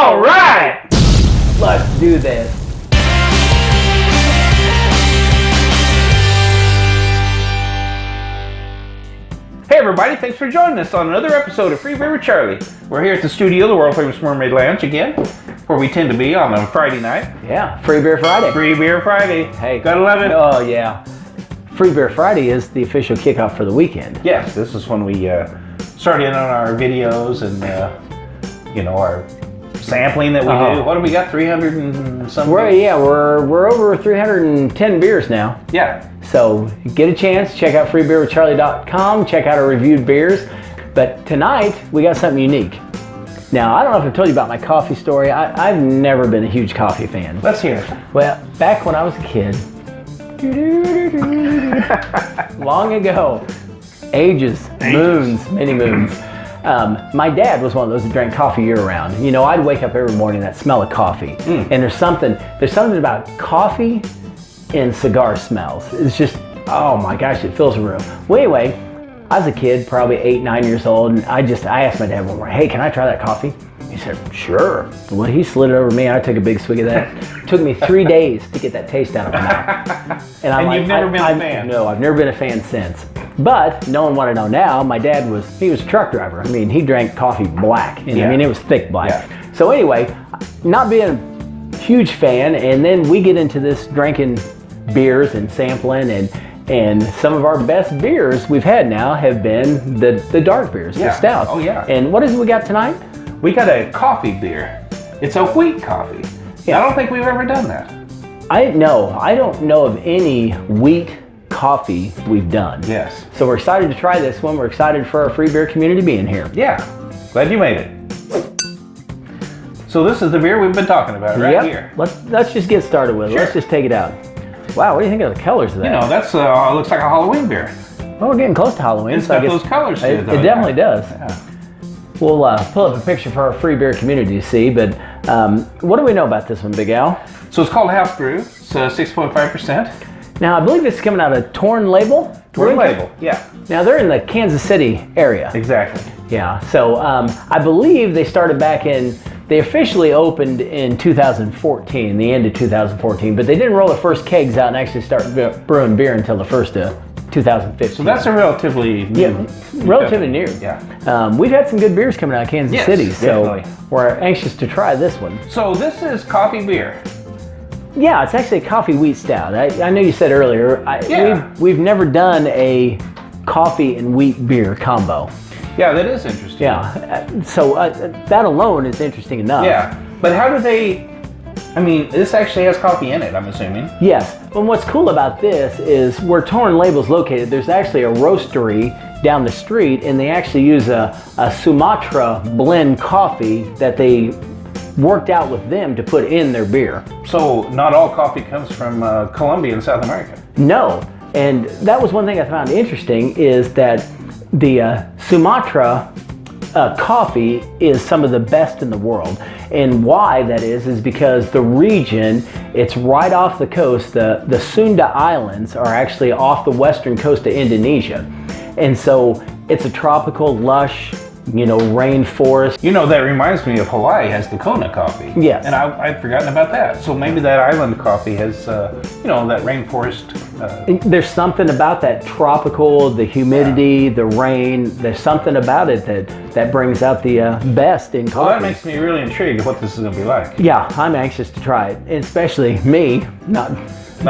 All right! Let's do this. Hey everybody, thanks for joining us on another episode of Free Beer with Charlie. We're here at the studio, the world famous Mermaid Lounge again, where we tend to be on a Friday night. Yeah, Free Beer Friday. Free Beer Friday. Hey. Gotta love it. Oh yeah. Free Beer Friday is the official kickoff for the weekend. Yes, this is when we start in on our videos and, our sampling that we do. What do we got, 300 and something? We're over 310 beers now. Yeah. So get a chance, check out freebeerwithcharlie.com, check out our reviewed beers. But tonight, we got something unique. Now, I don't know if I've told you about my coffee story. I've never been a huge coffee fan. Let's hear it. Well, back when I was a kid, long ago, ages, moons, many moons, my dad was one of those that drank coffee year-round. You know, I'd wake up every morning that smell of coffee. And there's something about coffee and cigar smells. It's just, oh my gosh, it fills a room. Well, anyway, I was a kid, probably 8, 9 years old, and I asked my dad one morning, hey, can I try that coffee? He said, sure. Well, he slid it over me, and I took a big swig of that. It took me 3 days to get that taste out of my mouth. And you've never been a fan? No, I've never been a fan since. But knowing what I know now, my dad was a truck driver. I mean, he drank coffee black. And I mean, it was thick black. Yeah. So anyway, not being a huge fan, and then we get into this drinking beers and sampling, and some of our best beers we've had now have been the dark beers, the stouts. Oh yeah. And what is it we got tonight? We got a coffee beer. It's a wheat coffee. Yeah. I don't think we've ever done that. I don't know of any wheat coffee we've done. Yes. So we're excited to try this one. We're excited for our free beer community being here. Yeah. Glad you made it. So this is the beer we've been talking about here. Let's just get started with it. Sure. Let's just take it out. Wow, what do you think of the colors of that? You know, that's looks like a Halloween beer. Well, we're getting close to Halloween. It's got those colors to it. It definitely does. Yeah. We'll pull up a picture for our free beer community to see, but what do we know about this one, Big Al? So it's called House Brew. It's 6.5%. Now, I believe this is coming out of Torn Label. Torn Label, yeah. Now, they're in the Kansas City area. Exactly. Yeah, so I believe they started they officially opened in 2014, the end of 2014, but they didn't roll the first kegs out and actually start brewing beer until the first of 2015. So that's a relatively new. Relatively new. Yeah. We've had some good beers coming out of Kansas City, so definitely. We're anxious to try this one. So this is coffee beer. Yeah, it's actually a coffee wheat stout. I know you said earlier, we've never done a coffee and wheat beer combo. Yeah, that is interesting. Yeah, so that alone is interesting enough. Yeah, but how do they, this actually has coffee in it, I'm assuming. Yes, and what's cool about this is where Torn Label's located, there's actually a roastery down the street, and they actually use a Sumatra blend coffee that they worked out with them to put in their beer. So not all coffee comes from Colombia and South America? No, and that was one thing I found interesting is that the Sumatra coffee is some of the best in the world. And why that is because the region, it's right off the coast. The Sunda Islands are actually off the western coast of Indonesia. And so it's a tropical, lush, rainforest. That reminds me of Hawaii has the Kona coffee. Yes. And I'd forgotten about that. So maybe that island coffee has, that rainforest. There's something about that tropical, the humidity, the rain. There's something about it that brings out the best in coffee. Well, that makes me really intrigued what this is going to be like. Yeah, I'm anxious to try it, and especially me, not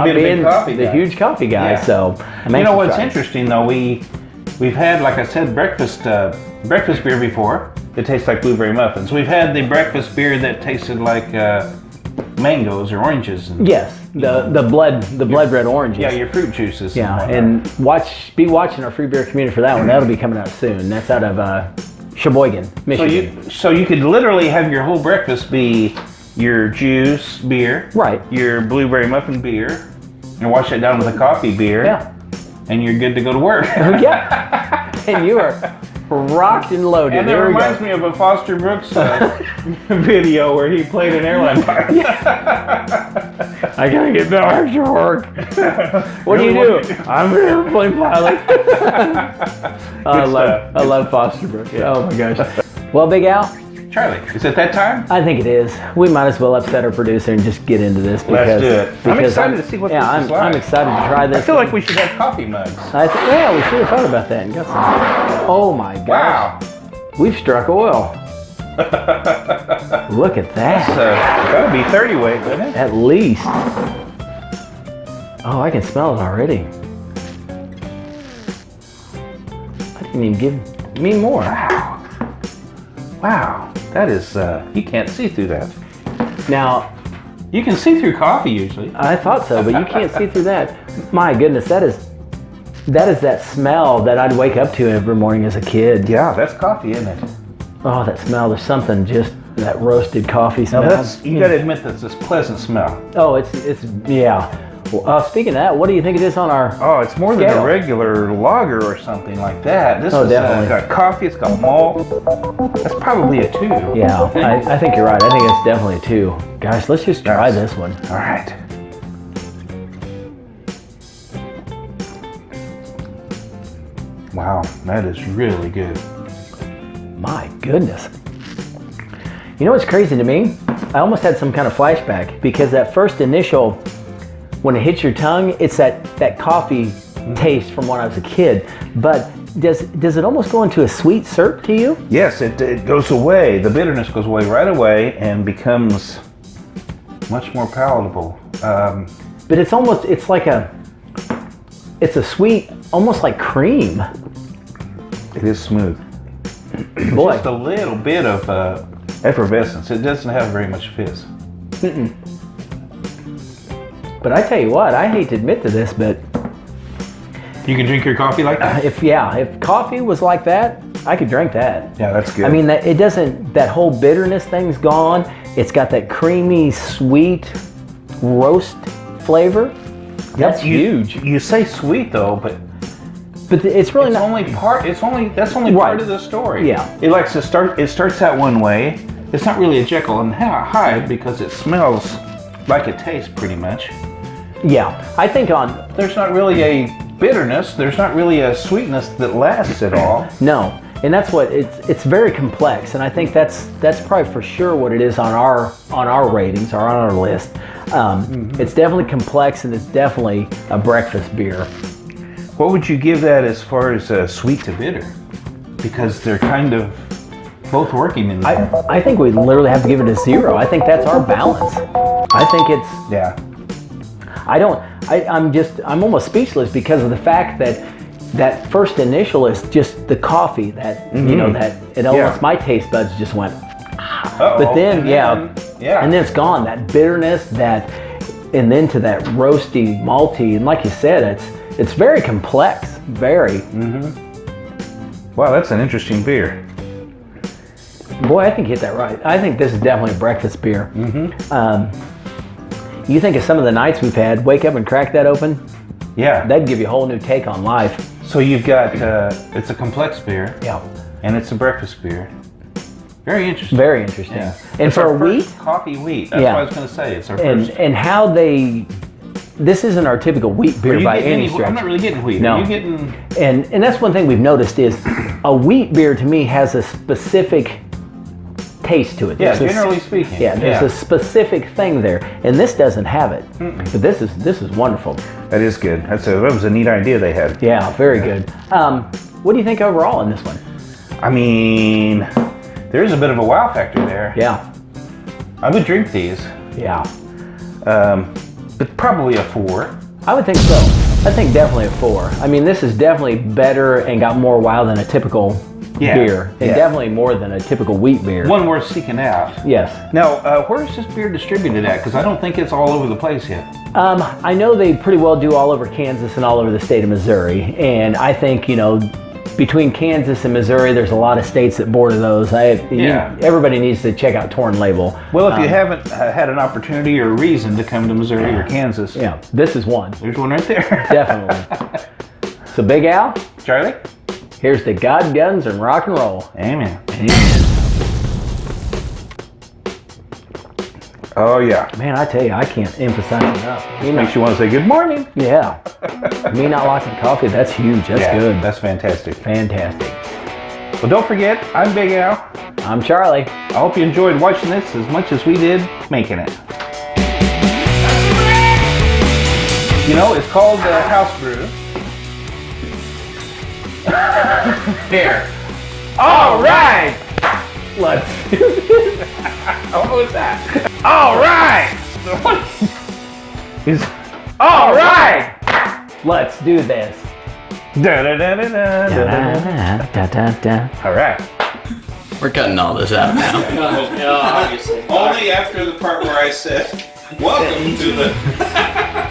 being a big coffee guy. The huge coffee guy. Yeah. So I'm anxious what's interesting though, we've had, like I said, breakfast beer before. It tastes like blueberry muffins. We've had the breakfast beer that tasted like mangoes or oranges. And, yes, the blood red oranges. Yeah, your fruit juices. Yeah, and be watching our free beer community for that one. That'll be coming out soon. That's out of Sheboygan, Michigan. So you could literally have your whole breakfast be your juice beer, right? Your blueberry muffin beer, and wash it down with a coffee beer. Yeah. And you're good to go to work. Yeah. And you are rocked and loaded. And it reminds me of a Foster Brooks video where he played an airline pilot. Yeah. I gotta get back to work. What do you do? I'm an airplane pilot. I love Foster Brooks. Yeah. Oh my gosh. Well, Big Al, Charlie, is it that time? I think it is. We might as well upset our producer and just get into this. Let's do it. I'm excited to see what this is like. I'm excited to try this. I feel like we should have coffee mugs. Yeah, we should have thought about that and got some. Oh my gosh. Wow. We've struck oil. Look at that. That would be 30 weight, wouldn't it? At least. Oh, I can smell it already. I didn't even give me more. Wow. Wow. That is, you can't see through that. Now, you can see through coffee usually. I thought so, but you can't see through that. My goodness, that is that smell that I'd wake up to every morning as a kid. Yeah, that's coffee, isn't it? Oh, that smell. There's something just that roasted coffee smell. Now you got to admit that's this pleasant smell. Oh, it's yeah. Well, speaking of that, what do you think it is on our Oh, it's more than scale? a regular lager or something like that. This is definitely. got coffee, it's got malt. That's probably a 2. Yeah, I think you're right. I think it's definitely a 2. Guys, let's just try this one. All right. Wow, that is really good. My goodness. You know what's crazy to me? I almost had some kind of flashback because that first initial, when it hits your tongue, it's that coffee taste from when I was a kid. But does it almost go into a sweet syrup to you? Yes, it goes away. The bitterness goes away right away and becomes much more palatable. But it's a sweet, almost like cream. It is smooth. Boy. Just a little bit of effervescence. It doesn't have very much fizz. But I tell you what, I hate to admit to this, but You can drink your coffee like that? if coffee was like that, I could drink that. Yeah, that's good. I mean, that whole bitterness thing's gone. It's got that creamy, sweet roast flavor. That's huge. You say sweet though, but it's really it's not. only part. That's only Right. part of the story. Yeah. It likes to start. It starts out one way. It's not really a Jekyll and Hyde because it smells like it tastes pretty much. Yeah, I think There's not really a bitterness. There's not really a sweetness that lasts at all. no, and that's what it's very complex, and I think that's probably for sure what it is on our ratings or on our list. It's definitely complex, and it's definitely a breakfast beer. What would you give that as far as sweet to bitter? Because they're kind of both working in there. I think we literally have to give it a 0. I think that's our balance. I think it's. Yeah. I'm almost speechless because of the fact that first initial is just the coffee that it almost my taste buds just went. But then and then it's gone. That bitterness, and then to that roasty, malty, and like you said, it's very complex. Very. Wow, that's an interesting beer. Boy, I think you hit that right. I think this is definitely a breakfast beer. You think of some of the nights we've had, wake up and crack that open, Yeah. that'd give you a whole new take on life. So you've got, it's a complex beer, Yeah. and it's a breakfast beer. Very interesting. Very interesting. Yeah. And It's for our a wheat, first coffee wheat. That's Yeah. what I was going to say. It's our and first. and how this isn't our typical wheat Are beer you by getting any stretch. I'm not really getting wheat. No. Are you getting? And that's one thing we've noticed is a wheat beer to me has a specific taste to it. Yeah, There's a- generally speaking. Yeah, there's a specific thing there, and this doesn't have it. But this is wonderful. That is good. That was a neat idea they had. Yeah, very good. What do you think overall in this one? I mean, there is a bit of a wow factor there. Yeah, I would drink these, yeah, but probably a 4. I would think so. I think definitely a 4. I mean, this is definitely better and got more wow than a typical beer, and definitely more than a typical wheat beer. One worth seeking out. Yes. Now, where is this beer distributed at? Because I don't think it's all over the place yet. I know they pretty well do all over Kansas and all over the state of Missouri, and I think between Kansas and Missouri, there's a lot of states that border those. Everybody needs to check out Torn Label. Well, if you haven't had an opportunity or reason to come to Missouri or Kansas, Yeah, this is one. there's one right there. Definitely. So, Big Al, Charlie? here's to God, guns, and rock and roll. Amen. Oh, yeah. Man, I tell you, I can't emphasize enough. Makes you want to say good morning. Yeah. Me not liking coffee, that's huge. That's good. That's fantastic. Fantastic. Well, don't forget, I'm Big Al. I'm Charlie. I hope you enjoyed watching this as much as we did making it. You know, it's called House Brew. Here. All right. Let's do this. What was that? All right. Is all right. Let's do this. Da, da, da, da, da, da, da, da. All right. We're cutting all this out now. Obviously. Only after the part where I said, "Welcome to the."